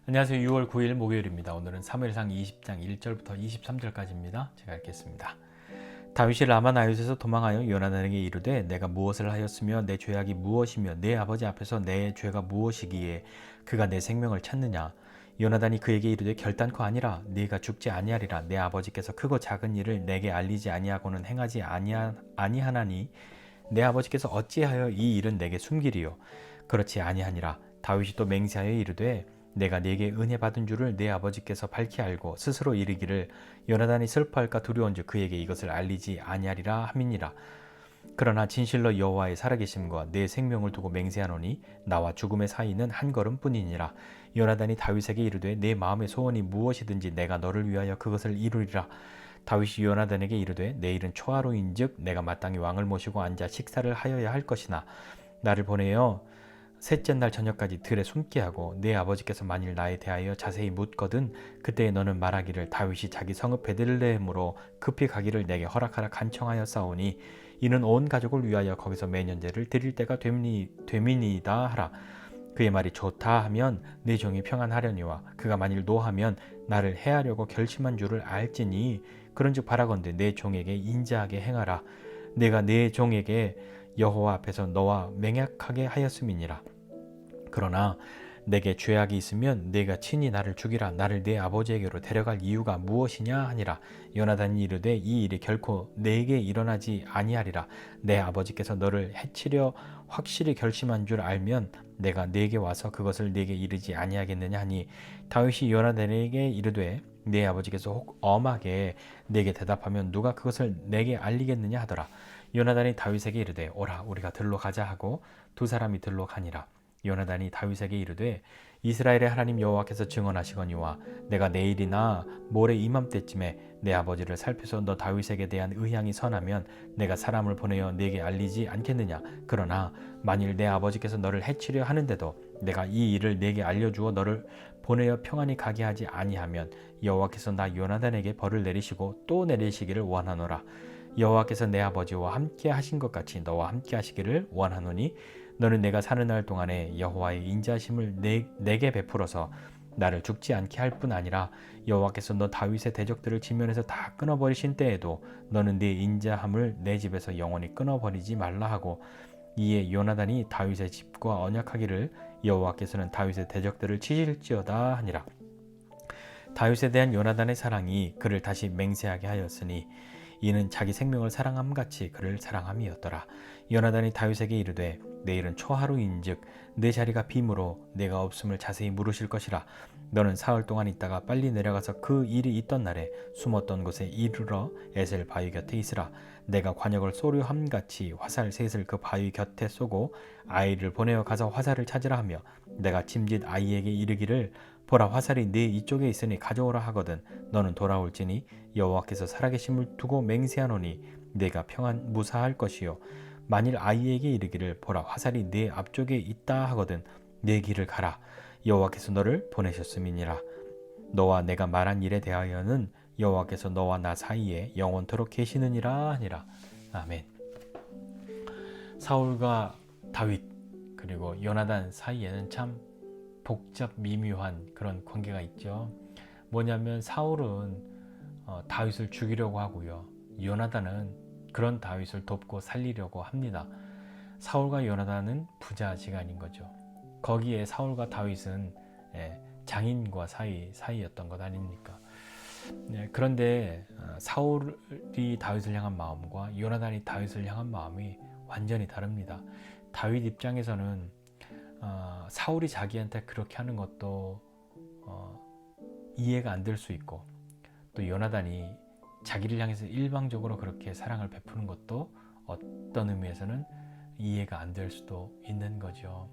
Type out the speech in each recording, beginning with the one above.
안녕하세요. 6월 9일 목요일입니다. 오늘은 사무엘상 20장 1절부터 23절까지입니다. 제가 읽겠습니다. 다윗이 라마 나요트에서 도망하여 요나단에게 이르되 내가 무엇을 하였으며 내 죄악이 무엇이며 내 아버지 앞에서 내 죄가 무엇이기에 그가 내 생명을 찾느냐. 요나단이 그에게 이르되 결단코 아니라 네가 죽지 아니하리라. 내 아버지께서 크고 작은 일을 내게 알리지 아니하고는 행하지 아니하나니 내 아버지께서 어찌하여 이 일은 내게 숨기리요. 그렇지 아니하니라. 다윗이 또 맹세하여 이르되 내가 네게 은혜 받은 줄을 내 아버지께서 밝히 알고 스스로 이르기를 요나단이 슬퍼할까 두려운즉 그에게 이것을 알리지 아니하리라 함이니라. 그러나 진실로 여호와의 살아계심과 내 생명을 두고 맹세하노니 나와 죽음의 사이는 한 걸음뿐이니라. 요나단이 다윗에게 이르되 내 마음의 소원이 무엇이든지 내가 너를 위하여 그것을 이루리라. 다윗이 요나단에게 이르되 내일은 초하루인즉 내가 마땅히 왕을 모시고 앉아 식사를 하여야 할 것이나 나를 보내어 셋째 날 저녁까지 들에 숨게 하고 내 아버지께서 만일 나에 대하여 자세히 묻거든 그때에 너는 말하기를 다윗이 자기 성읍 베들레헴으로 급히 가기를 내게 허락하라 간청하였사오니 이는 온 가족을 위하여 거기서 매년제를 드릴 때가 됨이니이다 하라. 그의 말이 좋다 하면 내 종이 평안하려니와 그가 만일 노하면 나를 해하려고 결심한 줄을 알지니 그런즉 바라건대 내 종에게 인자하게 행하라. 내가 내 종에게 여호와 앞에서 너와 맹약하게 하였음이니라. 그러나 내게 죄악이 있으면 내가 친히 나를 죽이라. 나를 내 아버지에게로 데려갈 이유가 무엇이냐 하니라. 요나단이 이르되 이 일이 결코 내게 일어나지 아니하리라. 내 아버지께서 너를 해치려 확실히 결심한 줄 알면 내가 내게 와서 그것을 내게 이르지 아니하겠느냐 하니 다윗이 요나단에게 이르되 내 아버지께서 혹 엄하게 내게 대답하면 누가 그것을 내게 알리겠느냐 하더라. 요나단이 다윗에게 이르되 오라 우리가 들로 가자 하고 두 사람이 들로 가니라. 요나단이 다윗에게 이르되 이스라엘의 하나님 여호와께서 증언하시거니와 내가 내일이나 모레 이맘때쯤에 내 아버지를 살펴서 너 다윗에게 대한 의향이 선하면 내가 사람을 보내어 네게 알리지 않겠느냐. 그러나 만일 내 아버지께서 너를 해치려 하는데도 내가 이 일을 네게 알려주어 너를 보내어 평안히 가게 하지 아니하면 여호와께서 나 요나단에게 벌을 내리시고 또 내리시기를 원하노라. 여호와께서 내 아버지와 함께 하신 것 같이 너와 함께 하시기를 원하노니 너는 내가 사는 날 동안에 여호와의 인자심을 내게 베풀어서 나를 죽지 않게 할 뿐 아니라 여호와께서 너 다윗의 대적들을 지면에서 다 끊어버리신 때에도 너는 네 인자함을 내 집에서 영원히 끊어버리지 말라 하고 이에 요나단이 다윗의 집과 언약하기를 여호와께서는 다윗의 대적들을 치실지어다 하니라. 다윗에 대한 요나단의 사랑이 그를 다시 맹세하게 하였으니 이는 자기 생명을 사랑함같이 그를 사랑함이었더라. 요나단이 다윗에게 이르되 내일은 초하루인즉 내 자리가 빈으로 내가 없음을 자세히 물으실 것이라. 너는 사흘 동안 있다가 빨리 내려가서 그 일이 있던 날에 숨었던 곳에 이르러 에셀 바위 곁에 있으라. 내가 관역을 쏘려 함같이 화살 셋을 그 바위 곁에 쏘고 아이를 보내어 가서 화살을 찾으라 하며 내가 짐짓 아이에게 이르기를 보라 화살이 네 이쪽에 있으니 가져오라 하거든 너는 돌아올지니 여호와께서 살아계심을 두고 맹세하노니 내가 평안 무사할 것이요 만일 아이에게 이르기를 보라 화살이 네 앞쪽에 있다 하거든 내 길을 가라. 여호와께서 너를 보내셨음이니라. 너와 내가 말한 일에 대하여는 여호와께서 너와 나 사이에 영원토록 계시느니라 하니라. 아멘. 사울과 다윗 그리고 요나단 사이에는 참 복잡 미묘한 그런 관계가 있죠. 뭐냐면 사울은 다윗을 죽이려고 하고요. 요나단은 그런 다윗을 돕고 살리려고 합니다. 사울과 요나단은 부자지간인 거죠. 거기에 사울과 다윗은 장인과 사이였던 것 아닙니까? 그런데 사울이 다윗을 향한 마음과 요나단이 다윗을 향한 마음이 완전히 다릅니다. 다윗 입장에서는 사울이 자기한테 그렇게 하는 것도 이해가 안 될 수 있고 또 요나단이 자기를 향해서 일방적으로 그렇게 사랑을 베푸는 것도 어떤 의미에서는 이해가 안 될 수도 있는 거죠.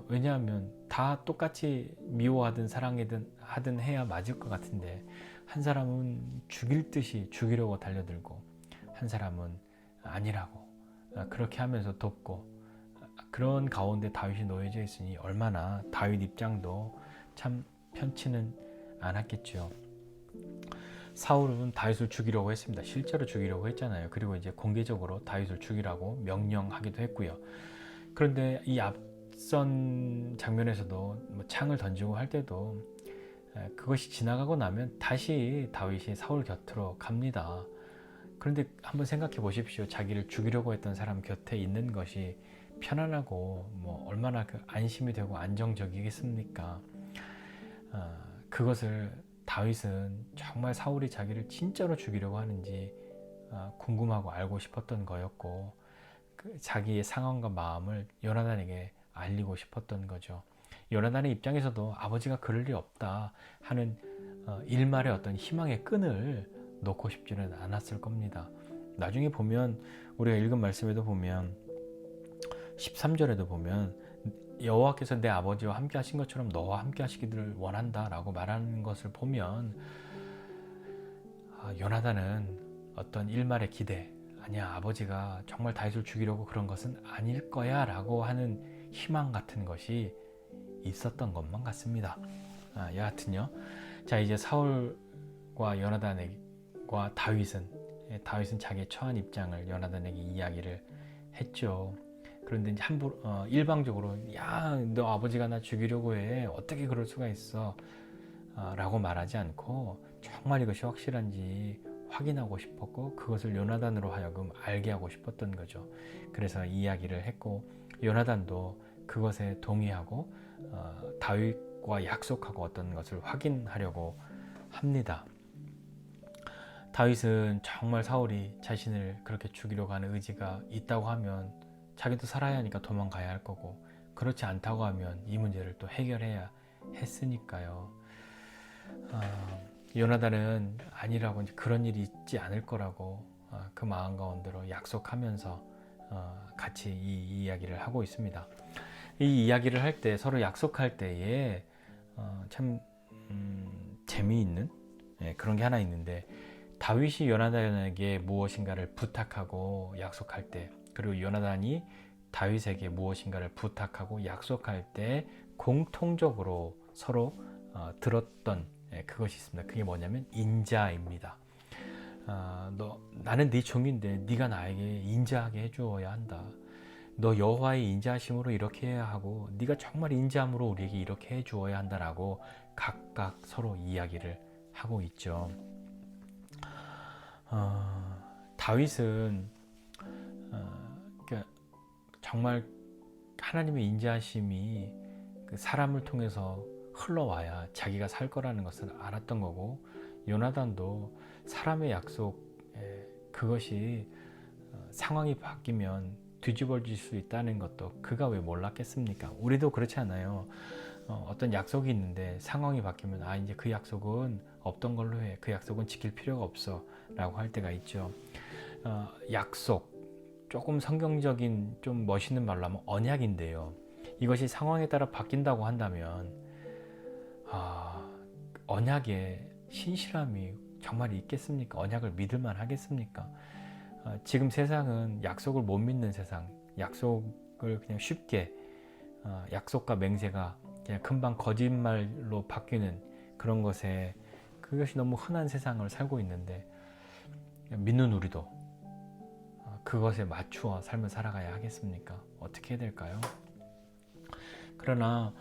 왜냐하면 다 똑같이 미워하든 사랑하든 해야 맞을 것 같은데 한 사람은 죽일 듯이 죽이려고 달려들고 한 사람은 아니라고 그렇게 하면서 돕고 그런 가운데 다윗이 놓여져 있으니 얼마나 다윗 입장도 참 편치는 않았겠죠. 사울은 다윗을 죽이려고 했습니다. 실제로 죽이려고 했잖아요. 그리고 이제 공개적으로 다윗을 죽이라고 명령하기도 했고요. 그런데 이 맞선 장면에서도 뭐 창을 던지고 할 때도 그것이 지나가고 나면 다시 다윗이 사울 곁으로 갑니다. 그런데 한번 생각해 보십시오. 자기를 죽이려고 했던 사람 곁에 있는 것이 편안하고 뭐 얼마나 그 안심이 되고 안정적이겠습니까? 그것을 다윗은 정말 사울이 자기를 진짜로 죽이려고 하는지 궁금하고 알고 싶었던 거였고, 그 자기의 상황과 마음을 요나단에게 알리고 싶었던 거죠. 요나단의 입장에서도 아버지가 그럴 리 없다 하는 일말의 어떤 희망의 끈을 놓고 싶지는 않았을 겁니다. 나중에 보면, 우리가 읽은 말씀에도 보면 13절에도 보면 여호와께서 내 아버지와 함께 하신 것처럼 너와 함께 하시기를 원한다 라고 말하는 것을 보면, 요나단은 어떤 일말의 기대, 아니야 아버지가 정말 다윗을 죽이려고 그런 것은 아닐 거야 라고 하는 희망 같은 것이 있었던 것만 같습니다. 여하튼요, 자 이제 사울과 요나단과 다윗은 자기의 처한 입장을 요나단에게 이야기를 했죠. 그런데 이제 일방적으로 야 너 아버지가 나 죽이려고 해 어떻게 그럴 수가 있어 라고 말하지 않고 정말 이것이 확실한지 확인하고 싶었고, 그것을 요나단으로 하여금 알게 하고 싶었던 거죠. 그래서 이야기를 했고, 요나단도 그것에 동의하고 다윗과 약속하고 어떤 것을 확인하려고 합니다. 다윗은 정말 사울이 자신을 그렇게 죽이려고 하는 의지가 있다고 하면 자기도 살아야 하니까 도망가야 할 거고, 그렇지 않다고 하면 이 문제를 또 해결해야 했으니까요. 요나단은 아니라고, 이제 그런 일이 있지 않을 거라고 그 마음 가운데로 약속하면서 같이 이 이야기를 하고 있습니다. 이 이야기를 할 때, 서로 약속할 때에 참 재미있는 그런 게 하나 있는데, 다윗이 요나단에게 무엇인가를 부탁하고 약속할 때, 그리고 요나단이 다윗에게 무엇인가를 부탁하고 약속할 때 공통적으로 서로 들었던 그것이 있습니다. 그게 뭐냐면 인자입니다. 나는 네 종인데 네가 나에게 인자하게 해주어야 한다. 너 여호와의 인자하심으로 이렇게 해야 하고, 네가 정말 인자함으로 우리에게 이렇게 해주어야 한다라고 각각 서로 이야기를 하고 있죠. 다윗은 그러니까 정말 하나님의 인자하심이 그 사람을 통해서 흘러와야 자기가 살 거라는 것을 알았던 거고, 요나단도 사람의 약속, 그것이 상황이 바뀌면 뒤집어질 수 있다는 것도 그가 왜 몰랐겠습니까? 우리도 그렇지 않아요? 어떤 약속이 있는데 상황이 바뀌면 이제 그 약속은 없던 걸로 해, 그 약속은 지킬 필요가 없어 라고 할 때가 있죠. 약속, 조금 성경적인 좀 멋있는 말로 하면 언약인데요, 이것이 상황에 따라 바뀐다고 한다면 언약에 신실함이 정말 있겠습니까? 언약을 믿을만 하겠습니까? 지금 세상은 약속을 못 믿는 세상, 약속을 그냥 쉽게 약속과 맹세가 그냥 금방 거짓말로 바뀌는 그런 것에, 그것이 너무 흔한 세상을 살고 있는데, 믿는 우리도 그것에 맞추어 삶을 살아가야 하겠습니까? 어떻게 해야 될까요? 그러나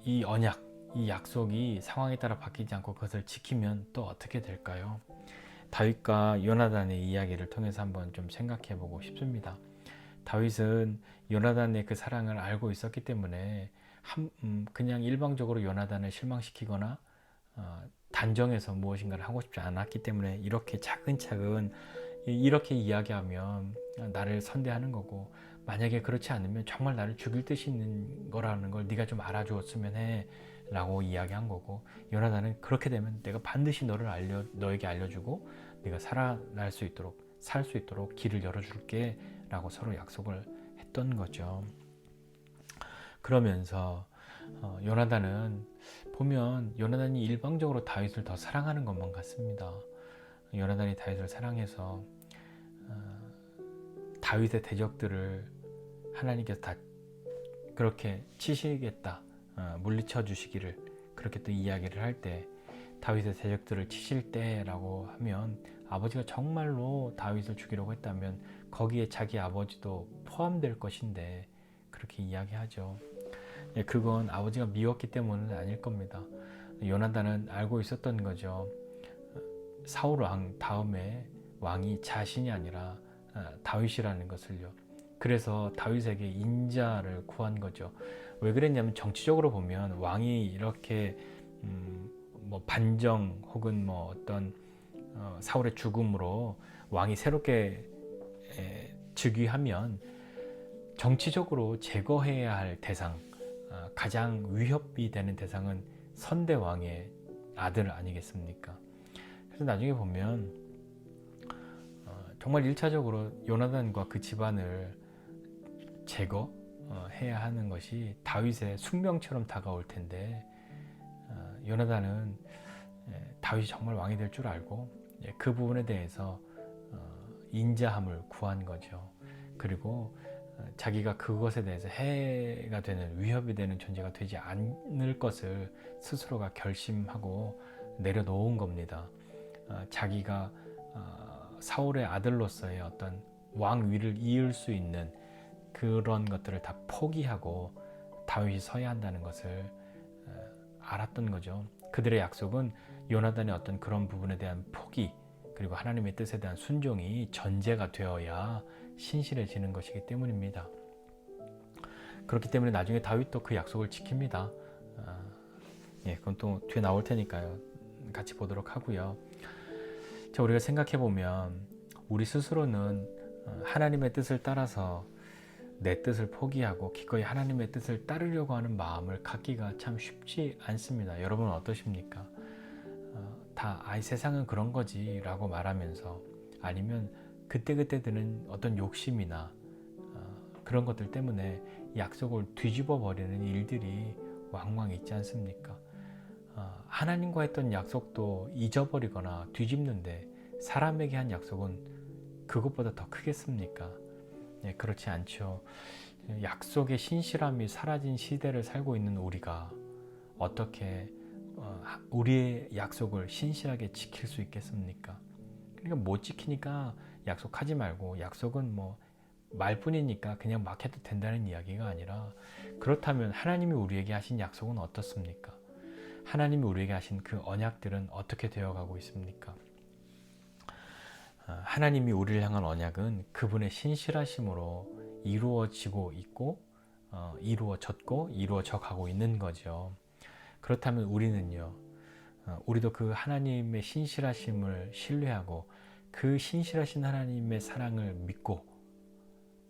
이 언약, 이 약속이 상황에 따라 바뀌지 않고 그것을 지키면 또 어떻게 될까요? 다윗과 요나단의 이야기를 통해서 한번 좀 생각해 보고 싶습니다. 다윗은 요나단의 그 사랑을 알고 있었기 때문에 그냥 일방적으로 요나단을 실망시키거나 단정해서 무엇인가를 하고 싶지 않았기 때문에 이렇게 차근차근 이렇게 이야기하면 나를 선대하는 거고, 만약에 그렇지 않으면 정말 나를 죽일 뜻이 있는 거라는 걸 네가 좀 알아주었으면 해 라고 이야기한 거고, 요나단은 그렇게 되면 내가 반드시 너에게 알려주고 네가 살아날 수 있도록, 살 수 있도록 길을 열어줄게 라고 서로 약속을 했던 거죠. 그러면서 요나단은 보면 요나단이 일방적으로 다윗을 더 사랑하는 것만 같습니다. 요나단이 다윗을 사랑해서 다윗의 대적들을 하나님께서 다 그렇게 치시겠다, 물리쳐 주시기를 그렇게 또 이야기를 할 때, 다윗의 대적들을 치실 때라고 하면 아버지가 정말로 다윗을 죽이려고 했다면 거기에 자기 아버지도 포함될 것인데, 그렇게 이야기하죠. 예, 그건 아버지가 미웠기 때문은 아닐 겁니다. 요나단은 알고 있었던 거죠. 사울 왕 다음에 왕이 자신이 아니라 다윗이라는 것을요. 그래서 다윗에게 인자를 구한 거죠. 왜 그랬냐면 정치적으로 보면 왕이 이렇게 뭐 반정 혹은 뭐 어떤 사울의 죽음으로 왕이 새롭게 즉위하면 정치적으로 제거해야 할 대상, 가장 위협이 되는 대상은 선대 왕의 아들 아니겠습니까? 그래서 나중에 보면 정말 1차적으로 요나단과 그 집안을 제거해야 하는 것이 다윗의 숙명처럼 다가올 텐데, 요나단은 다윗이 정말 왕이 될 줄 알고 그 부분에 대해서 인자함을 구한 거죠. 그리고 자기가 그것에 대해서 해가 되는, 위협이 되는 존재가 되지 않을 것을 스스로가 결심하고 내려놓은 겁니다. 자기가 사울의 아들로서의 어떤 왕위를 이을 수 있는 그런 것들을 다 포기하고 다윗이 서야 한다는 것을 알았던 거죠. 그들의 약속은 요나단의 어떤 그런 부분에 대한 포기, 그리고 하나님의 뜻에 대한 순종이 전제가 되어야 신실해지는 것이기 때문입니다. 그렇기 때문에 나중에 다윗도 그 약속을 지킵니다. 그건 또 뒤에 나올 테니까요. 같이 보도록 하고요. 자, 우리가 생각해 보면 우리 스스로는 하나님의 뜻을 따라서 내 뜻을 포기하고 기꺼이 하나님의 뜻을 따르려고 하는 마음을 갖기가 참 쉽지 않습니다. 여러분은 어떠십니까? 다 세상은 그런 거지 라고 말하면서, 아니면 그때그때 드는 어떤 욕심이나 그런 것들 때문에 약속을 뒤집어 버리는 일들이 왕왕 있지 않습니까? 하나님과 했던 약속도 잊어버리거나 뒤집는데 사람에게 한 약속은 그것보다 더 크겠습니까? 네, 그렇지 않죠. 약속의 신실함이 사라진 시대를 살고 있는 우리가 어떻게 우리의 약속을 신실하게 지킬 수 있겠습니까? 그러니까 못 지키니까 약속하지 말고, 약속은 뭐 말뿐이니까 그냥 막 해도 된다는 이야기가 아니라, 그렇다면 하나님이 우리에게 하신 약속은 어떻습니까? 하나님이 우리에게 하신 그 언약들은 어떻게 되어가고 있습니까? 하나님이 우리를 향한 언약은 그분의 신실하심으로 이루어지고 있고 이루어졌고 이루어져 가고 있는 거죠. 그렇다면 우리는요, 우리도 그 하나님의 신실하심을 신뢰하고 그 신실하신 하나님의 사랑을 믿고,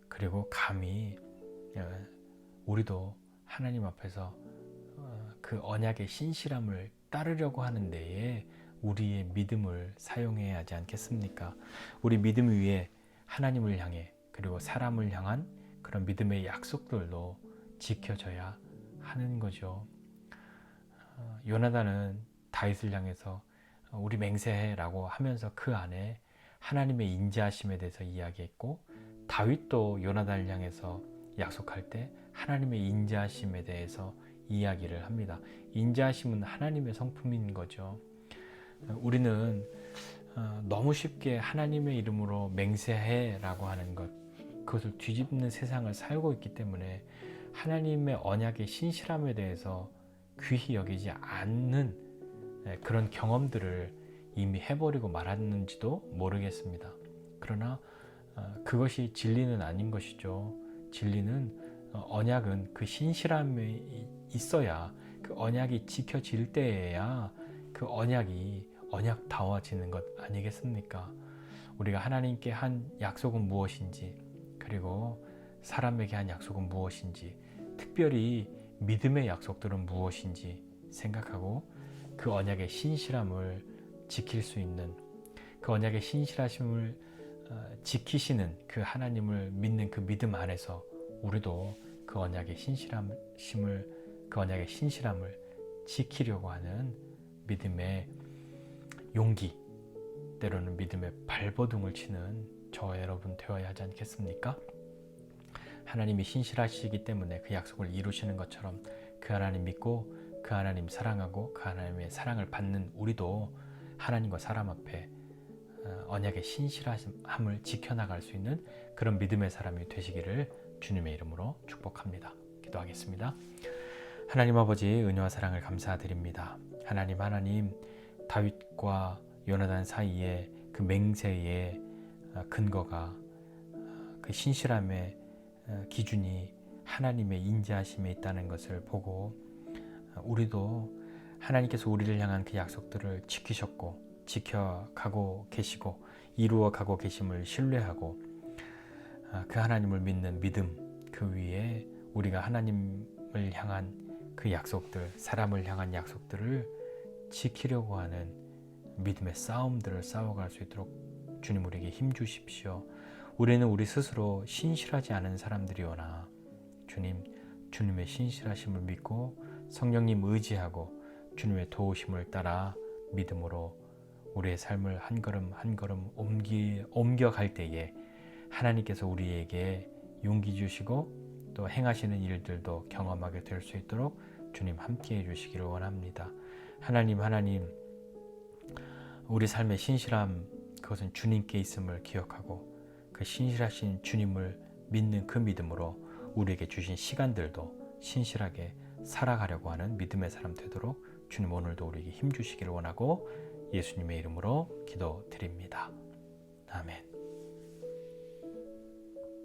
그리고 감히 우리도 하나님 앞에서 그 언약의 신실함을 따르려고 하는 데에 우리의 믿음을 사용해야 하지 않겠습니까? 우리 믿음 위에 하나님을 향해, 그리고 사람을 향한 그런 믿음의 약속들도 지켜져야 하는 거죠. 요나단은 다윗을 향해서 우리 맹세해라고 하면서 그 안에 하나님의 인자하심에 대해서 이야기했고, 다윗도 요나단을 향해서 약속할 때 하나님의 인자하심에 대해서 이야기를 합니다. 인자하심은 하나님의 성품인 거죠. 우리는 너무 쉽게 하나님의 이름으로 맹세해라고 하는 것, 그것을 뒤집는 세상을 살고 있기 때문에 하나님의 언약의 신실함에 대해서 귀히 여기지 않는 그런 경험들을 이미 해버리고 말았는지도 모르겠습니다. 그러나 그것이 진리는 아닌 것이죠. 진리는 언약은 그 신실함이 있어야, 그 언약이 지켜질 때에야 그 언약이 언약다워지는 것 아니겠습니까? 우리가 하나님께 한 약속은 무엇인지, 그리고 사람에게 한 약속은 무엇인지, 특별히 믿음의 약속들은 무엇인지 생각하고 그 언약의 신실함을 지킬 수 있는, 그 언약의 신실하심을 지키시는 그 하나님을 믿는 그 믿음 안에서 우리도 그 언약의 신실함을 지키려고 하는 믿음의 용기, 때로는 믿음의 발버둥을 치는 저와 여러분 되어야 하지 않겠습니까? 하나님이 신실하시기 때문에 그 약속을 이루시는 것처럼 그 하나님 믿고 그 하나님 사랑하고 그 하나님의 사랑을 받는 우리도 하나님과 사람 앞에 언약의 신실함을 지켜나갈 수 있는 그런 믿음의 사람이 되시기를 주님의 이름으로 축복합니다. 기도하겠습니다. 하나님 아버지, 은혜와 사랑을 감사드립니다. 하나님, 다윗과 요나단 사이에 그 맹세의 근거가, 그 신실함의 기준이 하나님의 인자하심에 있다는 것을 보고, 우리도 하나님께서 우리를 향한 그 약속들을 지키셨고 지켜가고 계시고 이루어가고 계심을 신뢰하고, 그 하나님을 믿는 믿음, 그 위에 우리가 하나님을 향한 그 약속들, 사람을 향한 약속들을 지키려고 하는 믿음의 싸움들을 싸워갈 수 있도록 주님 우리에게 힘 주십시오. 우리는 우리 스스로 신실하지 않은 사람들이오나 주님의 신실하심을 믿고 성령님 의지하고 주님의 도우심을 따라 믿음으로 우리의 삶을 한 걸음 한 걸음 옮겨갈 때에 하나님께서 우리에게 용기 주시고 또 행하시는 일들도 경험하게 될 수 있도록 주님 함께해 주시기를 원합니다. 하나님, 우리 삶의 신실함, 그것은 주님께 있음을 기억하고 그 신실하신 주님을 믿는 그 믿음으로 우리에게 주신 시간들도 신실하게 살아가려고 하는 믿음의 사람 되도록 주님 오늘도 우리에게 힘 주시기를 원하고 예수님의 이름으로 기도드립니다. 아멘.